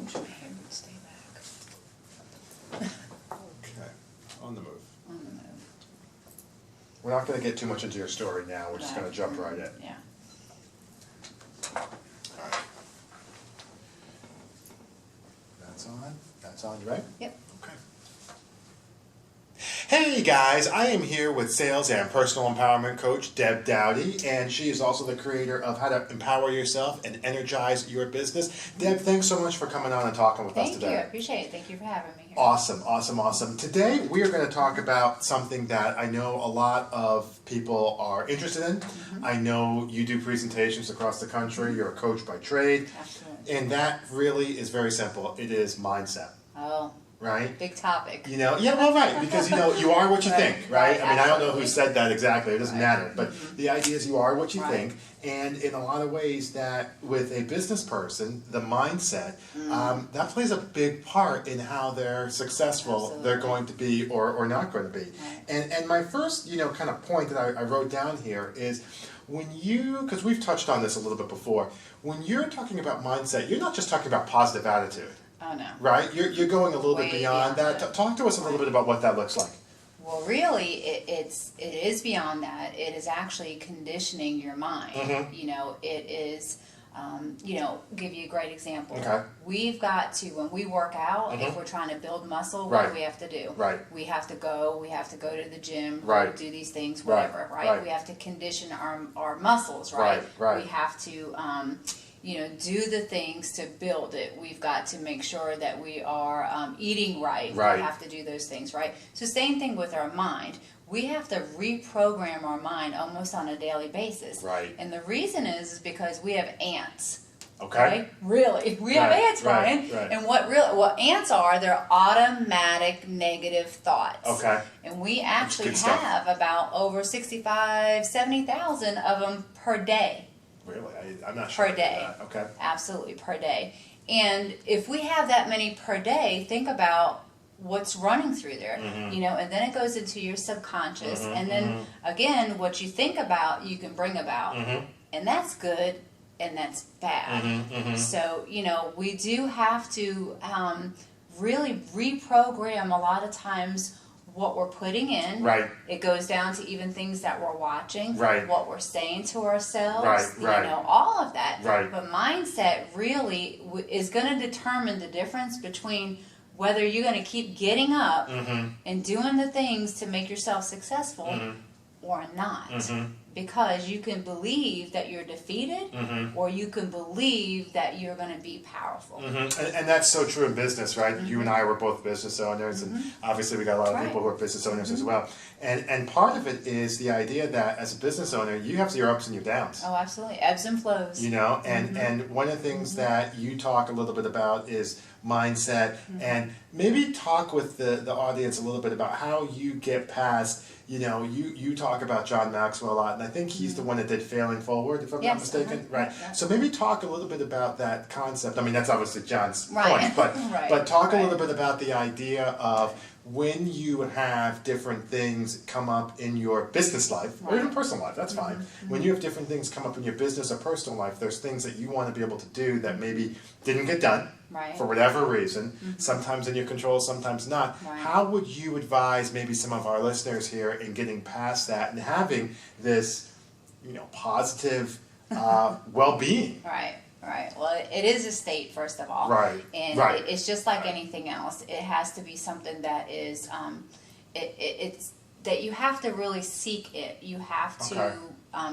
Wish my hair would stay back. Okay, on the move. On the move. We're not going to get too much into your story now. We're just going to jump right in. Yeah. Alright. That's on. That's on. You ready? Yep. Okay. Hey guys, I am here with sales and personal empowerment coach Deb Doughty, and she is also the creator of How to Empower Yourself and Energize Your Business. Deb, thanks so much for coming on and talking with us today. Thank you. I appreciate it. Thank you for having me here. Awesome, awesome, awesome. Today we are going to talk about something that I know a lot of people are interested in. I know you do presentations across the country. You're a coach by trade. Absolutely. And that really is very simple. It is mindset. Oh. Right? Big topic. You know, yeah, well, right, because, you know, you are what you think, right? I mean, I don't know who said that exactly, it doesn't matter, but the idea is you are what you think, and in a lot of ways that with a business person, the mindset, that plays a big part in how they're successful they're going to be or not going to be. And my first, you know, kind of point that I wrote down here is when you, because we've touched on this a little bit before, when you're talking about mindset, you're not just talking about positive attitude. Oh, no. Right? You're going a little Way bit beyond that. beyond Talk to us a little bit about what that looks like. Well, really, it is beyond that. It is actually conditioning your mind. You know, it is, you know, give you a great example. Okay. We've got to, when we work out, if we're trying to build muscle, what do we have to do? Right. We have to go to the gym, Right. do these things, whatever, right? We have to condition our muscles, right? Right. We have to, you know, do the things to build it. We've got to make sure that we are eating right. We have to do those things, right? So same thing with our mind. We have to reprogram our mind almost on a daily basis. Right. And the reason is because we have ants. Okay. Right? Really. We have ants, Brian. Right. And what ants are, they're automatic negative thoughts. Okay. And we actually good stuff. have about over 70,000 of them per day. Really? I'm not sure. Per day. Okay. Absolutely, per day. And if we have that many per day, think about what's running through there, you know, and then it goes into your subconscious. And then, again, what you think about, you can bring about. And that's good and that's bad. So, you know, we do have to really reprogram a lot of times what we're putting in. Right. It goes down to even things that we're watching. Right. What we're saying to ourselves. Right. You know, all of that. Right. But mindset really is going to determine the difference between whether you're going to keep getting up and doing the things to make yourself successful or not. Because you can believe that you're defeated or you can believe that you're going to be powerful. And that's so true in business, right? You and I were both business owners, and obviously we got a lot of people who are business owners as well. And part of it is the idea that as a business owner, you have your ups and your downs. Oh, absolutely. Ebbs and flows. You know, and one of the things that you talk a little bit about is mindset, and maybe talk with the audience a little bit about how you get past, you know, you talk about John Maxwell a lot, and I think he's the one that did Failing Forward, if I'm not mistaken, right? So maybe talk a little bit about that concept. I mean, that's obviously John's point, but but talk a little bit about the idea of when you have different things come up in your business life, or even personal life, that's fine. When you have different things come up in your business or personal life, there's things that you want to be able to do that maybe didn't get done for whatever reason, sometimes in your control, sometimes not. How would you advise maybe some of our listeners here in getting past that and having this, you know, positive well-being? Right. Well, it is a state, first of all. And it's just like anything else. It has to be something that is, it's that you have to really seek it. You have to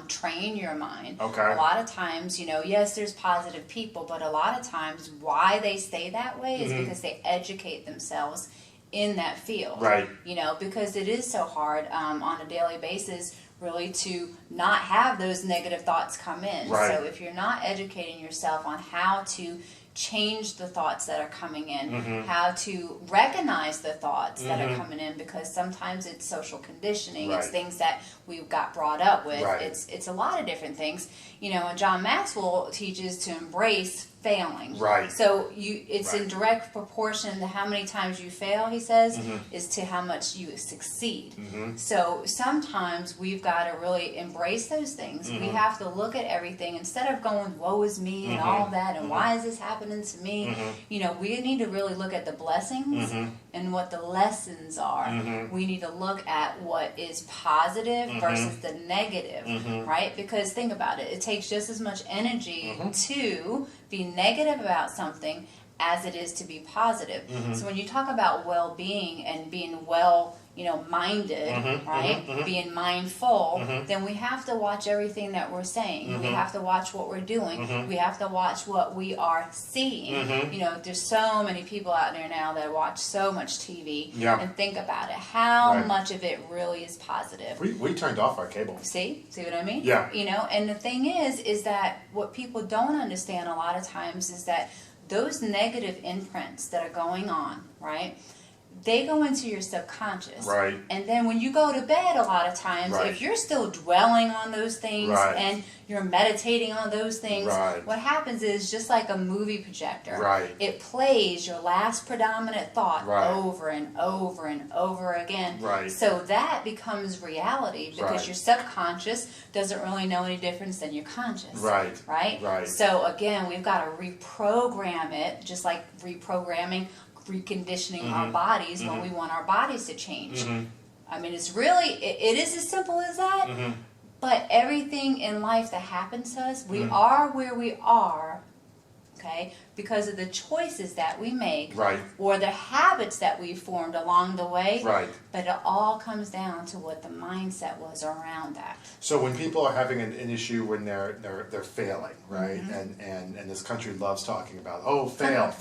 train your mind. A lot of times, you know, yes, there's positive people, but a lot of times why they stay that way is because they educate themselves in that field. You know, because it is so hard on a daily basis really to not have those negative thoughts come in. So if you're not educating yourself on how to change the thoughts that are coming in, how to recognize the thoughts that are coming in, because sometimes it's social conditioning, it's things that we've got brought up with, it's a lot of different things, you know. And John Maxwell teaches to embrace failing. So it's in direct proportion to how many times you fail, he says, is to how much you succeed. So sometimes we've got to really embrace those things. We have to look at everything instead of going, woe is me and all that, and why is this happening happening to me. You know, we need to really look at the blessings and what the lessons are. We need to look at what is positive versus the negative, right? Because think about it, it takes just as much energy to be negative about something as it is to be positive. So when you talk about well-being and being well, you know, minded, right? Being mindful, then we have to watch everything that we're saying. We have to watch what we're doing. We have to watch what we are seeing. You know, there's so many people out there now that watch so much TV and think about it. How much of it really is positive? We turned off our cable. See what I mean? Yeah. You know, and the thing is that what people don't understand a lot of times is that those negative imprints that are going on, right? They go into your subconscious. Right. And then when you go to bed a lot of times, if you're still dwelling on those things and you're meditating on those things, what happens is just like a movie projector. It plays your last predominant thought over and over and over again. So that becomes reality because your subconscious doesn't really know any difference than your conscious. Right? So again, we've got to reprogram it, just like reconditioning our bodies when we want our bodies to change. I mean, it's really, it is as simple as that, but everything in life that happens to us, we are where we are, okay, because of the choices that we make or the habits that we formed along the way, but it all comes down to what the mindset was around that. So when people are having an issue when they're failing, right? And this country loves talking about, oh, fail,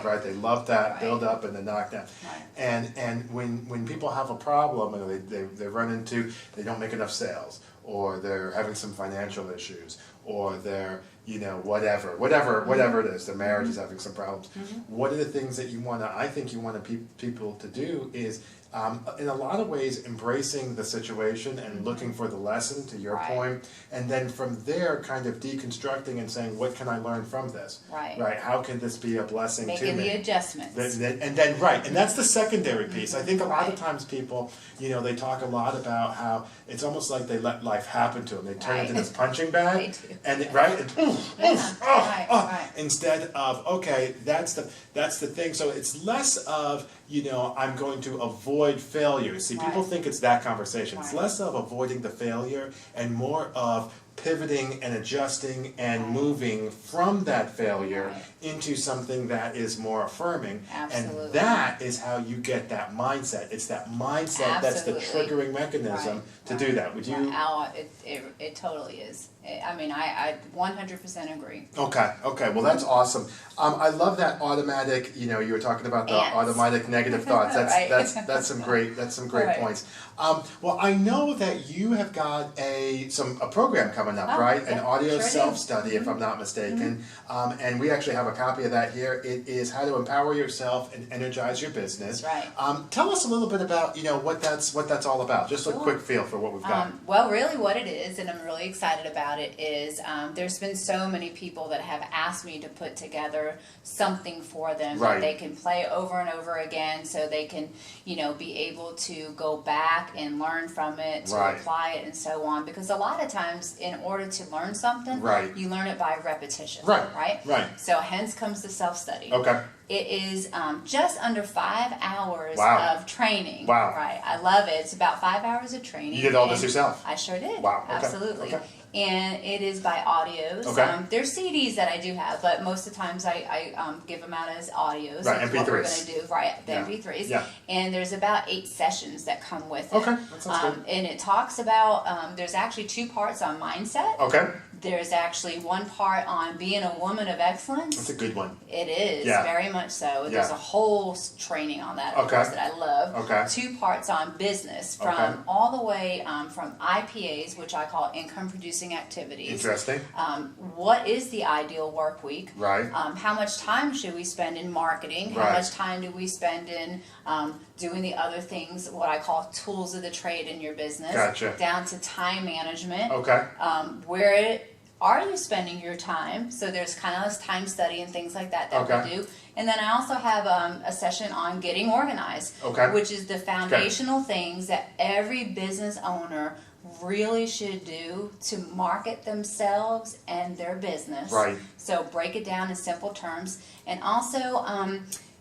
right? They love that build up and the knockdown. And when people have a problem and they run into, they don't make enough sales, or they're having some financial issues, or they're, you know, whatever it is, their marriage is having some problems. One of the things that I think you want people to do is, in a lot of ways, embracing the situation and looking for the lesson, to your point, and then from there kind of deconstructing and saying, what can I learn from this? Right? How can this be a blessing to me? Making the adjustments. And that's the secondary piece. I think a lot of times people, you know, they talk a lot about how it's almost like they let life happen to them. They turn it into this punching bag, and instead of, okay, that's the thing. So it's less of, you know, I'm going to avoid failure. See, people think it's that conversation. It's less of avoiding the failure and more of pivoting and adjusting and moving from that failure into something that is more affirming. Absolutely. And that is how you get that mindset. It's that mindset that's the triggering mechanism to do that. Would you? It totally is. I mean, I 100% agree. Okay. Well, that's awesome. I love that automatic. You know, you were talking about the automatic negative thoughts. That's some great points. Well, I know that you have got a program coming up, right? An audio self-study, if I'm not mistaken. And we actually have a copy of that here. It is How to Empower Yourself and Energize Your Business. Tell us a little bit about, you know, what that's all about. Just a quick feel for what we've got. Well, really what it is, and I'm really excited about it, is there's been so many people that have asked me to put together something for them that they can play over and over again, so they can, you know, be able to go back and learn from it, to apply it and so on. Because a lot of times in order to learn something, you learn it by repetition, right? So hence comes the self-study. It is just under 5 hours of training. Right. I love it. It's about 5 hours of training. You did all this yourself? I sure did. Wow. Absolutely. And it is by audios. There's CDs that I do have, but most of the times I give them out as audios. Right, MP3s. What we're going to do, the MP3s. And there's about 8 sessions that come with it. That sounds good. And it talks about, there's actually 2 parts on mindset. There's actually 1 part on being a woman of excellence. That's a good one. It is, very much so. There's a whole training on that, of course, that I love. 2 parts on business, from all the way from IPAs, which I call income producing activities. Interesting. What is the ideal work week? How much time should we spend in marketing? How much time do we spend in doing the other things, what I call tools of the trade in your business? Down to time management. Where are you spending your time? So there's kind of this time study and things like that we do. And then I also have a session on getting organized, which is the foundational things that every business owner really should do to market themselves and their business. Right. So break it down in simple terms, and also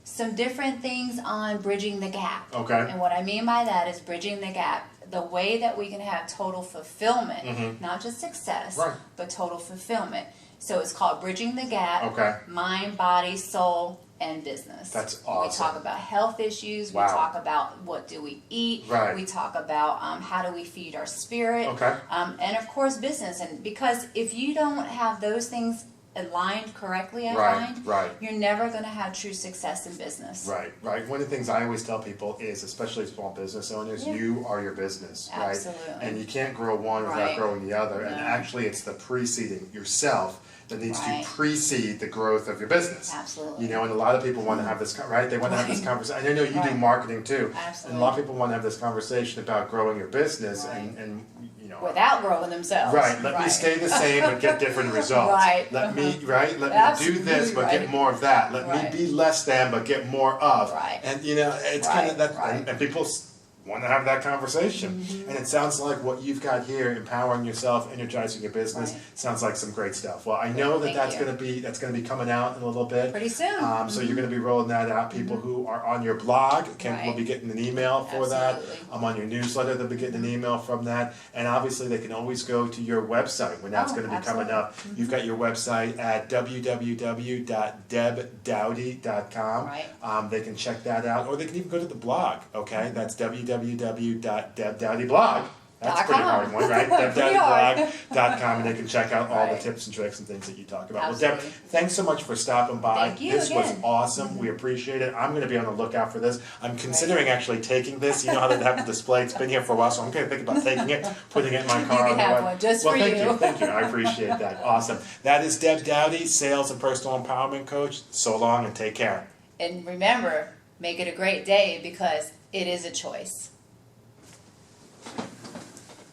some different things on bridging the gap. Okay. And what I mean by that is bridging the gap. The way that we can have total fulfillment, not just success, but total fulfillment. So it's called Bridging the Gap. Okay. Mind, body, soul, and business. That's awesome. We talk about health issues. Wow. We talk about what do we eat. Right. We talk about how do we feed our spirit. Okay. And of course business. And because if you don't have those things aligned correctly, I find, you're never going to have true success in business. Right. One of the things I always tell people is, especially small business owners, you are your business, Absolutely. right? And you can't grow one without growing the other. And actually, it's the preceding yourself that needs to precede the growth of your business. Absolutely. You know, and a lot of people want to have this, right? They want to have this conversation. I know you do marketing too. Absolutely. And a lot of people want to have this conversation about growing your business and you know. Without growing themselves. Right. Let me stay the same but get different results. Let me, Let me do this but get more of that. Let me be less than but get more of. And you know, it's kind of that, and people want to have that conversation. And it sounds like what you've got here, empowering yourself, energizing your business, sounds like some great stuff. Well, I know that's going to be coming out in a little bit. Pretty soon. So you're going to be rolling that out. People who are on your blog will be getting an email for that. On your newsletter, they'll be getting an email from that. And obviously, they can always go to your website when that's going to be coming up. You've got your website at www.debdoughty.com. They can check that out, or they can even go to the blog. Okay, that's www.debdoughtyblog. That's a pretty hard one, right? debdoughtyblog.com, and they can check out all the tips and tricks and things that you talk about. Absolutely. Well, Deb, thanks so much for stopping by. Thank you this again. was awesome. We appreciate it. I'm going to be on the lookout for this. I'm considering actually taking this. You know how they have the display. It's been here for a while, so I'm going to think about taking it, putting it in my car. You can have one just for you. Thank you. I appreciate that. Awesome. That is Deb Doughty, Sales and Personal Empowerment Coach. So long and take care. And remember, make it a great day because it is a choice.